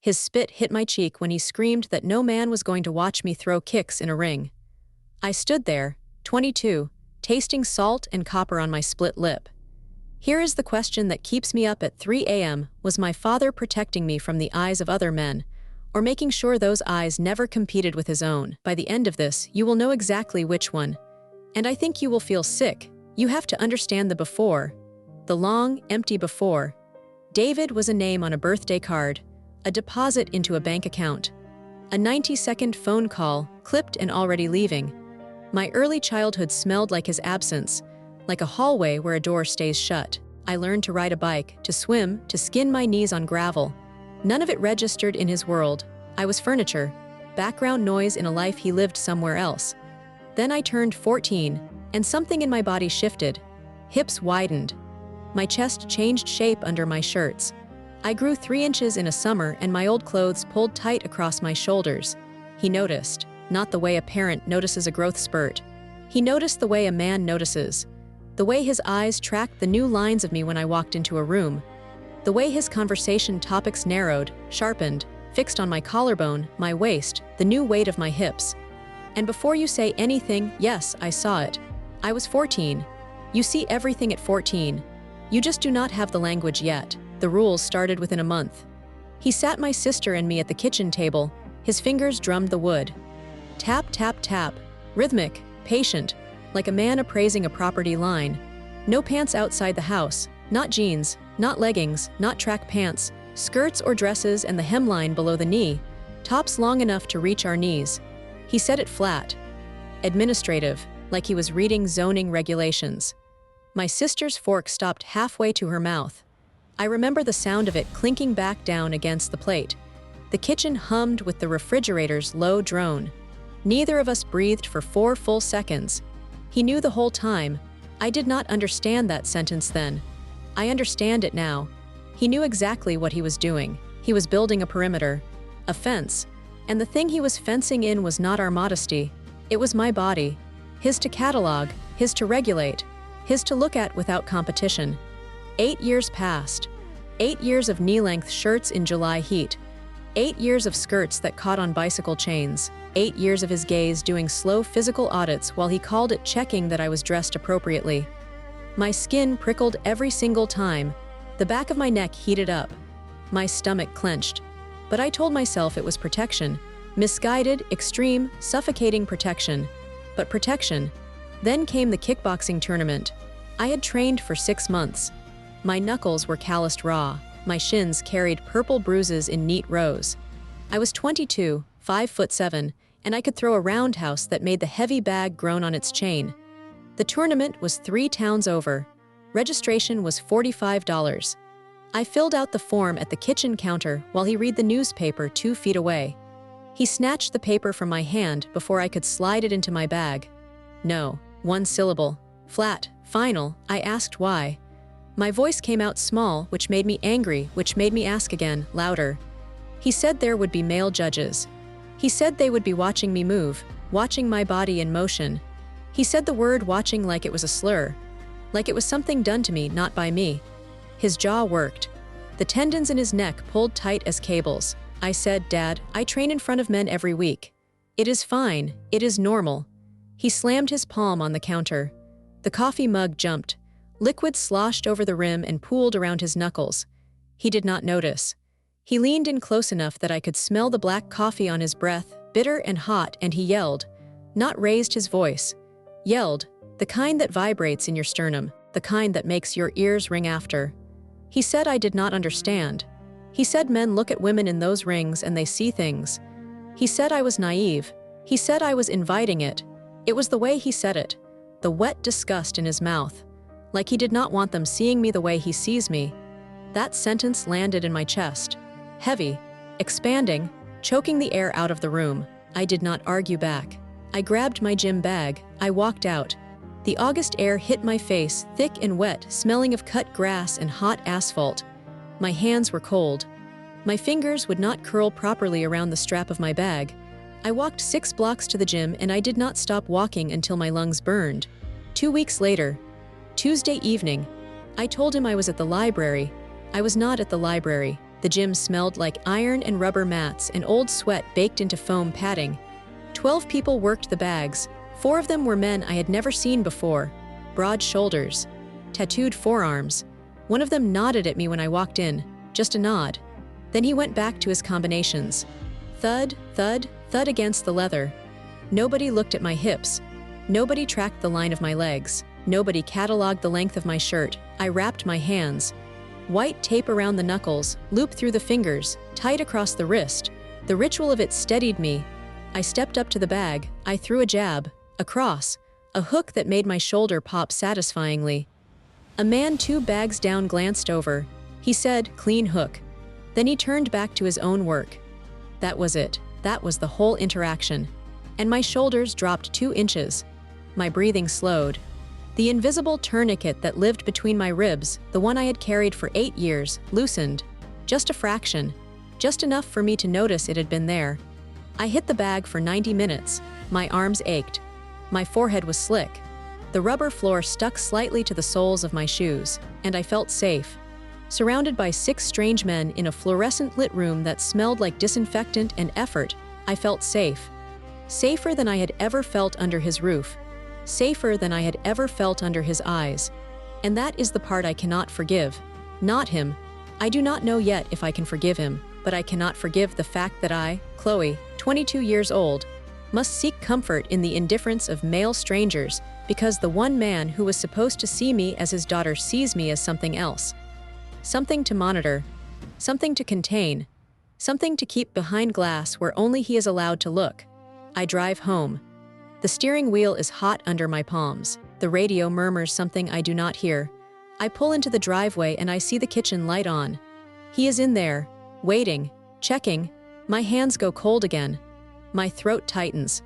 His spit hit my cheek when he screamed that no man was going to watch me throw kicks in a ring. I stood there, 22, tasting salt and copper on my split lip. Here is the question that keeps me up at 3 a.m. Was my father protecting me from the eyes of other men, or making sure those eyes never competed with his own? By the end of this, you will know exactly which one. And I think you will feel sick. You have to understand the before. The long, empty before. David was a name on a birthday card, a deposit into a bank account, a 90-second phone call, clipped and already leaving. My early childhood smelled like his absence, like a hallway where a door stays shut. I learned to ride a bike, to swim, to skin my knees on gravel. None of it registered in his world. I was furniture, background noise in a life he lived somewhere else. Then I turned 14, and something in my body shifted. Hips widened. My chest changed shape under my shirts. I grew 3 inches in a summer, and my old clothes pulled tight across my shoulders. He noticed, not the way a parent notices a growth spurt. He noticed the way a man notices. The way his eyes tracked the new lines of me when I walked into a room. The way his conversation topics narrowed, sharpened, fixed on my collarbone, my waist, the new weight of my hips. And before you say anything, yes, I saw it. I was 14. You see everything at 14. You just do not have the language yet. The rules started within a month. He sat my sister and me at the kitchen table. His fingers drummed the wood. Tap, tap, tap. Rhythmic, patient, like a man appraising a property line. No pants outside the house, not jeans, not leggings, not track pants, skirts or dresses and the hemline below the knee, tops long enough to reach our knees. He said it flat. Administrative, like he was reading zoning regulations. My sister's fork stopped halfway to her mouth. I remember the sound of it clinking back down against the plate. The kitchen hummed with the refrigerator's low drone. Neither of us breathed for 4 full seconds. He knew the whole time. I did not understand that sentence then. I understand it now. He knew exactly what he was doing. He was building a perimeter, a fence, and the thing he was fencing in was not our modesty. It was my body. His to catalog, his to regulate, his to look at without competition. 8 years passed. 8 years of knee-length shirts in July heat. 8 years of skirts that caught on bicycle chains. 8 years of his gaze doing slow physical audits while he called it checking that I was dressed appropriately. My skin prickled every single time. The back of my neck heated up. My stomach clenched. But I told myself it was protection. Misguided, extreme, suffocating protection. But protection. Then came the kickboxing tournament. I had trained for 6 months. My knuckles were calloused raw. My shins carried purple bruises in neat rows. I was 22, 5'7", and I could throw a roundhouse that made the heavy bag groan on its chain. The tournament was 3 towns over. Registration was $45. I filled out the form at the kitchen counter while he read the newspaper 2 feet away. He snatched the paper from my hand before I could slide it into my bag. No, 1 syllable. Flat, final. I asked why. My voice came out small, which made me angry, which made me ask again, louder. He said there would be male judges. He said they would be watching me move, watching my body in motion. He said the word watching like it was a slur, like it was something done to me, not by me. His jaw worked. The tendons in his neck pulled tight as cables. I said, Dad, I train in front of men every week. It is fine. It is normal. He slammed his palm on the counter. The coffee mug jumped. Liquid sloshed over the rim and pooled around his knuckles. He did not notice. He leaned in close enough that I could smell the black coffee on his breath, bitter and hot, and he yelled. Not raised his voice. Yelled, the kind that vibrates in your sternum, the kind that makes your ears ring after. He said I did not understand. He said men look at women in those rings and they see things. He said I was naive. He said I was inviting it. It was the way he said it. The wet disgust in his mouth. Like he did not want them seeing me the way he sees me. That sentence landed in my chest. Heavy, expanding, choking the air out of the room. I did not argue back. I grabbed my gym bag. I walked out. The August air hit my face, thick and wet, smelling of cut grass and hot asphalt. My hands were cold. My fingers would not curl properly around the strap of my bag. I walked 6 blocks to the gym and I did not stop walking until my lungs burned. 2 weeks later, Tuesday evening, I told him I was at the library. I was not at the library. The gym smelled like iron and rubber mats and old sweat baked into foam padding. 12 people worked the bags. 4 of them were men I had never seen before. Broad shoulders, tattooed forearms. One of them nodded at me when I walked in, just a nod. Then he went back to his combinations. Thud, thud, thud against the leather. Nobody looked at my hips. Nobody tracked the line of my legs. Nobody cataloged the length of my shirt. I wrapped my hands. White tape around the knuckles, loop through the fingers, tight across the wrist. The ritual of it steadied me. I stepped up to the bag. I threw a jab, a cross, a hook that made my shoulder pop satisfyingly. A man 2 bags down glanced over. He said, "Clean hook." Then he turned back to his own work. That was it. That was the whole interaction. And my shoulders dropped 2 inches. My breathing slowed. The invisible tourniquet that lived between my ribs, the one I had carried for 8 years, loosened. Just a fraction. Just enough for me to notice it had been there. I hit the bag for 90 minutes. My arms ached. My forehead was slick. The rubber floor stuck slightly to the soles of my shoes, and I felt safe. Surrounded by 6 strange men in a fluorescent-lit room that smelled like disinfectant and effort, I felt safe. Safer than I had ever felt under his roof. Safer than I had ever felt under his eyes. And that is the part I cannot forgive. Not him. I do not know yet if I can forgive him, but I cannot forgive the fact that I, Chloe, 22 years old, must seek comfort in the indifference of male strangers because the one man who was supposed to see me as his daughter sees me as something else. Something to monitor. Something to contain. Something to keep behind glass where only he is allowed to look. I drive home. The steering wheel is hot under my palms. The radio murmurs something I do not hear. I pull into the driveway and I see the kitchen light on. He is in there, waiting, checking. My hands go cold again. My throat tightens.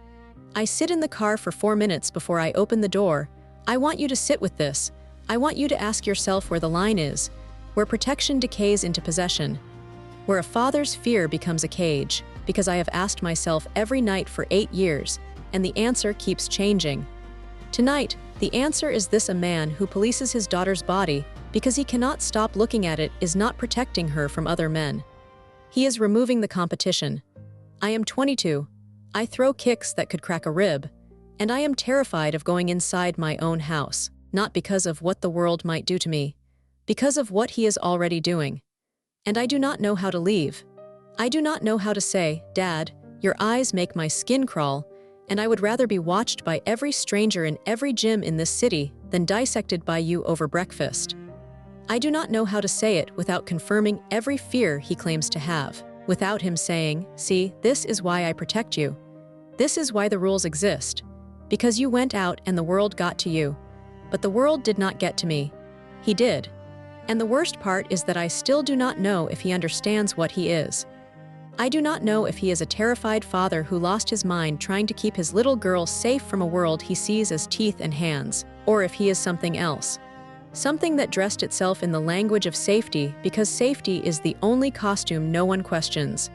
I sit in the car for 4 minutes before I open the door. I want you to sit with this. I want you to ask yourself where the line is, where protection decays into possession, where a father's fear becomes a cage, because I have asked myself every night for 8 years, and the answer keeps changing. Tonight, the answer is this: a man who polices his daughter's body because he cannot stop looking at it is not protecting her from other men. He is removing the competition. I am 22. I throw kicks that could crack a rib, and I am terrified of going inside my own house, not because of what the world might do to me, because of what he is already doing. And I do not know how to leave. I do not know how to say, "Dad, your eyes make my skin crawl," and I would rather be watched by every stranger in every gym in this city than dissected by you over breakfast. I do not know how to say it without confirming every fear he claims to have, without him saying, "See, this is why I protect you. This is why the rules exist. Because you went out and the world got to you. But the world did not get to me. He did." And the worst part is that I still do not know if he understands what he is. I do not know if he is a terrified father who lost his mind trying to keep his little girl safe from a world he sees as teeth and hands, or if he is something else. Something that dressed itself in the language of safety because safety is the only costume no one questions.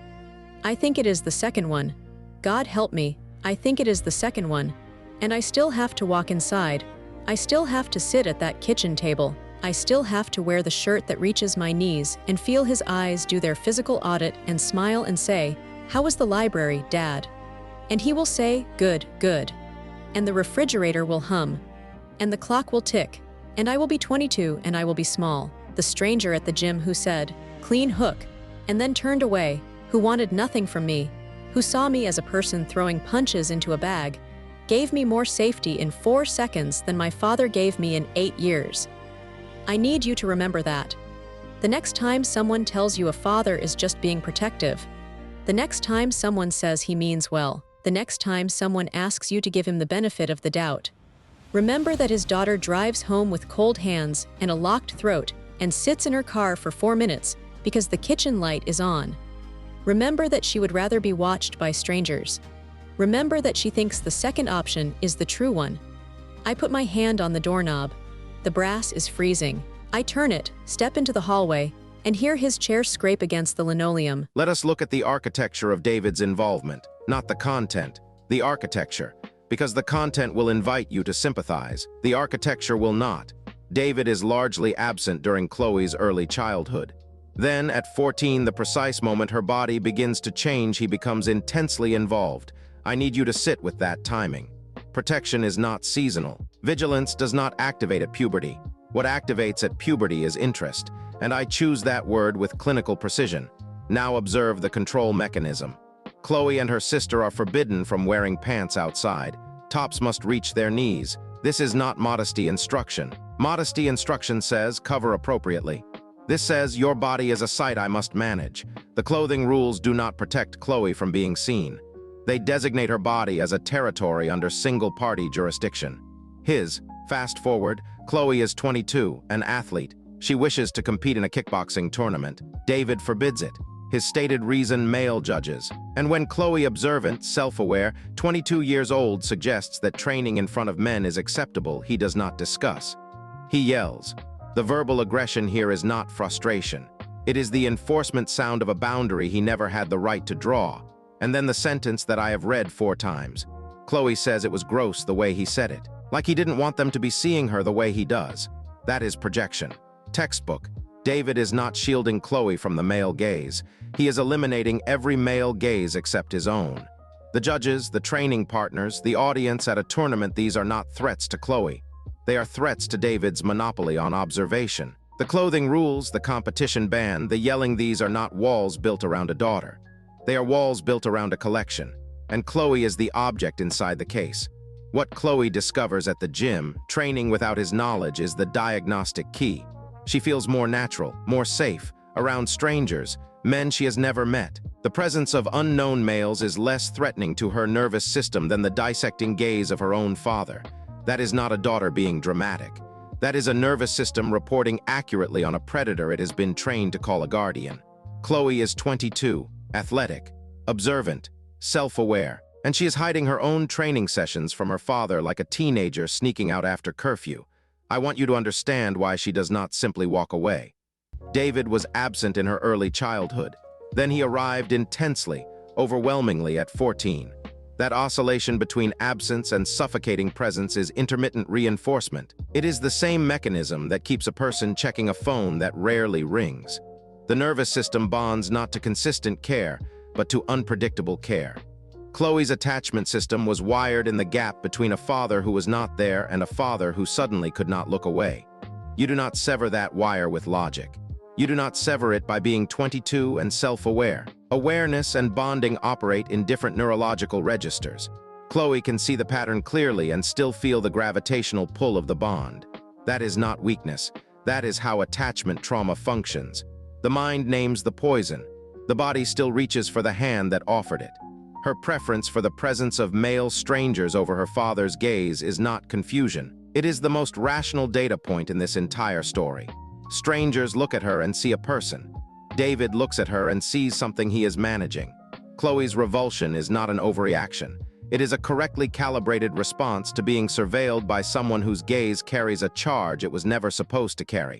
I think it is the second one. God help me, I think it is the second one. And I still have to walk inside. I still have to sit at that kitchen table. I still have to wear the shirt that reaches my knees and feel his eyes do their physical audit and smile and say, "How was the library, Dad?" And he will say, "Good, good." And the refrigerator will hum. And the clock will tick. And I will be 22 and I will be small. The stranger at the gym who said, "Clean hook," and then turned away, who wanted nothing from me, who saw me as a person throwing punches into a bag, gave me more safety in 4 seconds than my father gave me in 8 years. I need you to remember that. The next time someone tells you a father is just being protective, the next time someone says he means well, the next time someone asks you to give him the benefit of the doubt, remember that his daughter drives home with cold hands and a locked throat and sits in her car for 4 minutes because the kitchen light is on. Remember that she would rather be watched by strangers. Remember that she thinks the second option is the true one. I put my hand on the doorknob. The brass is freezing. I turn it, step into the hallway, and hear his chair scrape against the linoleum. Let us look at the architecture of David's involvement, not the content. The architecture, because the content will invite you to sympathize. The architecture will not. David is largely absent during Chloe's early childhood. Then, at 14, the precise moment her body begins to change, he becomes intensely involved. I need you to sit with that timing. Protection is not seasonal. Vigilance does not activate at puberty. What activates at puberty is interest, and I choose that word with clinical precision. Now observe the control mechanism. Chloe and her sister are forbidden from wearing pants outside. Tops must reach their knees. This is not modesty instruction. Modesty instruction says, cover appropriately. This says, your body is a site I must manage. The clothing rules do not protect Chloe from being seen. They designate her body as a territory under single-party jurisdiction. Fast forward, Chloe is 22, an athlete. She wishes to compete in a kickboxing tournament. David forbids it. His stated reason, male judges. And when Chloe, observant, self-aware, 22 years old, suggests that training in front of men is acceptable, he does not discuss. He yells. The verbal aggression here is not frustration. It is the enforcement sound of a boundary he never had the right to draw. And then the sentence that I have read 4 times. Chloe says it was gross the way he said it, like he didn't want them to be seeing her the way he does. That is projection. Textbook. David is not shielding Chloe from the male gaze. He is eliminating every male gaze except his own. The judges, the training partners, the audience at a tournament, these are not threats to Chloe. They are threats to David's monopoly on observation. The clothing rules, the competition ban, the yelling, these are not walls built around a daughter. They are walls built around a collection, and Chloe is the object inside the case. What Chloe discovers at the gym, training without his knowledge, is the diagnostic key. She feels more natural, more safe, around strangers, men she has never met. The presence of unknown males is less threatening to her nervous system than the dissecting gaze of her own father. That is not a daughter being dramatic. That is a nervous system reporting accurately on a predator it has been trained to call a guardian. Chloe is 22, athletic, observant, self-aware, and she is hiding her own training sessions from her father like a teenager sneaking out after curfew. I want you to understand why she does not simply walk away. David was absent in her early childhood. Then he arrived intensely, overwhelmingly at 14. That oscillation between absence and suffocating presence is intermittent reinforcement. It is the same mechanism that keeps a person checking a phone that rarely rings. The nervous system bonds not to consistent care, but to unpredictable care. Chloe's attachment system was wired in the gap between a father who was not there and a father who suddenly could not look away. You do not sever that wire with logic. You do not sever it by being 22 and self-aware. Awareness and bonding operate in different neurological registers. Chloe can see the pattern clearly and still feel the gravitational pull of the bond. That is not weakness. That is how attachment trauma functions. The mind names the poison. The body still reaches for the hand that offered it. Her preference for the presence of male strangers over her father's gaze is not confusion. It is the most rational data point in this entire story. Strangers look at her and see a person. David looks at her and sees something he is managing. Chloe's revulsion is not an overreaction. It is a correctly calibrated response to being surveilled by someone whose gaze carries a charge it was never supposed to carry.